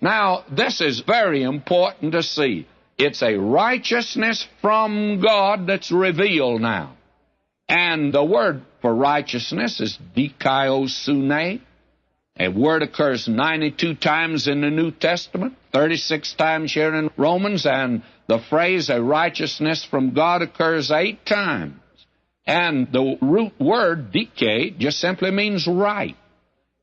Now, this is very important to see. It's a righteousness from God that's revealed now. And the word for righteousness is dikaiosune. A word occurs 92 times in the New Testament, 36 times here in Romans, and the phrase a righteousness from God occurs 8 times. And the root word, dike, just simply means right.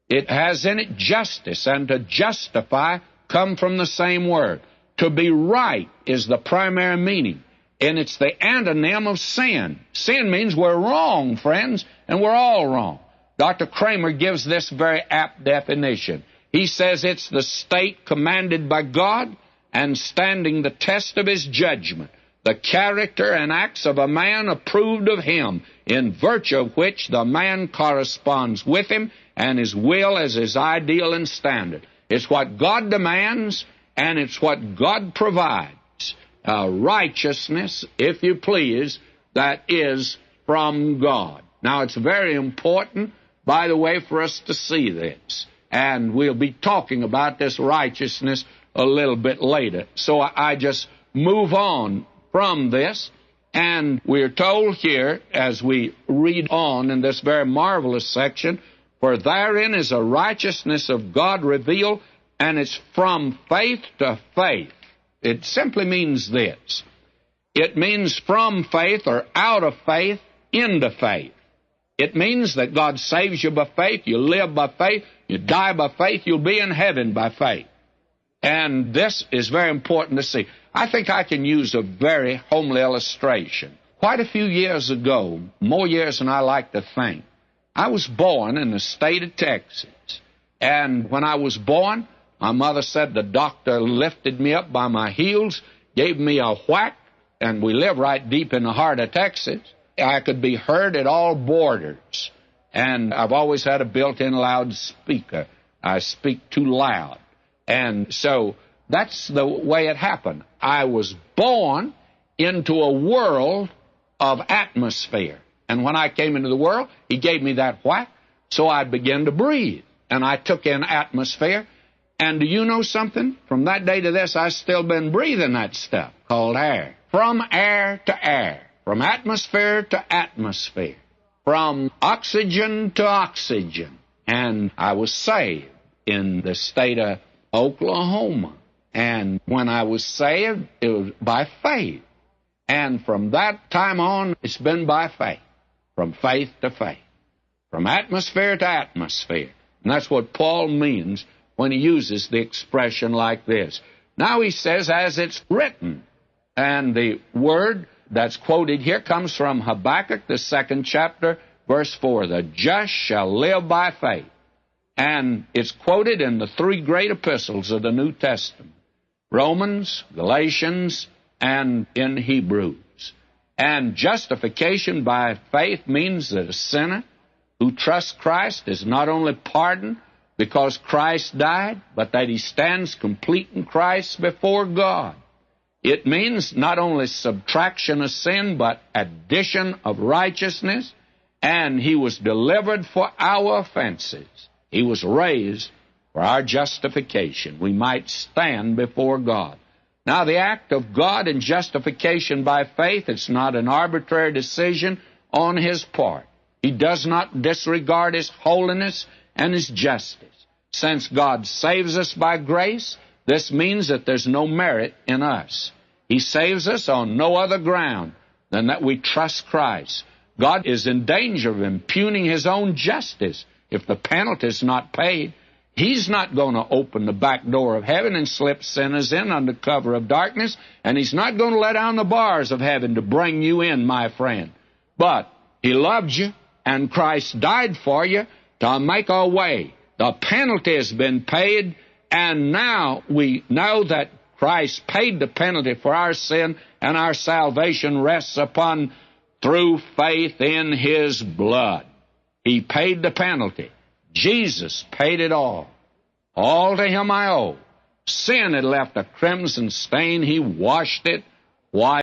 It has in it justice, and to justify come from the same word. To be right is the primary meaning, and it's the antonym of sin. Sin means we're wrong, friends, and we're all wrong. Dr. Kramer gives this very apt definition. He says it's the state commanded by God and standing the test of His judgment, the character and acts of a man approved of Him, in virtue of which the man corresponds with Him, and his will as his ideal and standard. It's what God demands, and it's what God provides. Righteousness, if you please, that is from God. Now, it's very important, by the way, for us to see this. And we'll be talking about this righteousness a little bit later. So I just move on from this, and we're told here, as we read on in this very marvelous section, for therein is a righteousness of God revealed, and it's from faith to faith. It simply means this. It means from faith or out of faith into faith. It means that God saves you by faith, you live by faith, you die by faith, you'll be in heaven by faith. And this is very important to see. I think I can use a very homely illustration. Quite a few years ago, more years than I like to think, I was born in the state of Texas. And when I was born, my mother said the doctor lifted me up by my heels, gave me a whack, and we live right deep in the heart of Texas. I could be heard at all borders. And I've always had a built-in loudspeaker. I speak too loud. And so that's the way it happened. I was born into a world of atmosphere. And when I came into the world, He gave me that whack, so I began to breathe. And I took in atmosphere. And do you know something? From that day to this, I've still been breathing that stuff called air. From air to air. From atmosphere to atmosphere. From oxygen to oxygen. And I was saved in the state of Oklahoma. And when I was saved, it was by faith. And from that time on, it's been by faith. From faith to faith. From atmosphere to atmosphere. And that's what Paul means when he uses the expression like this. Now he says, as it's written. And the word that's quoted here comes from Habakkuk, the 2nd chapter, verse 4. The just shall live by faith. And it's quoted in the 3 great epistles of the New Testament. Romans, Galatians, and in Hebrews. And justification by faith means that a sinner who trusts Christ is not only pardoned because Christ died, but that he stands complete in Christ before God. It means not only subtraction of sin, but addition of righteousness, and he was delivered for our offenses. He was raised for our justification. We might stand before God. Now, the act of God in justification by faith, it's not an arbitrary decision on his part. He does not disregard his holiness and his justice. Since God saves us by grace, this means that there's no merit in us. He saves us on no other ground than that we trust Christ. God is in danger of impugning his own justice if the penalty is not paid. He's not going to open the back door of heaven and slip sinners in under cover of darkness, and he's not going to let down the bars of heaven to bring you in, my friend. But he loved you, and Christ died for you to make a way. The penalty has been paid, and now we know that Christ paid the penalty for our sin, and our salvation rests upon through faith in his blood. He paid the penalty. Jesus paid it all. All to him I owe. Sin had left a crimson stain. He washed it white.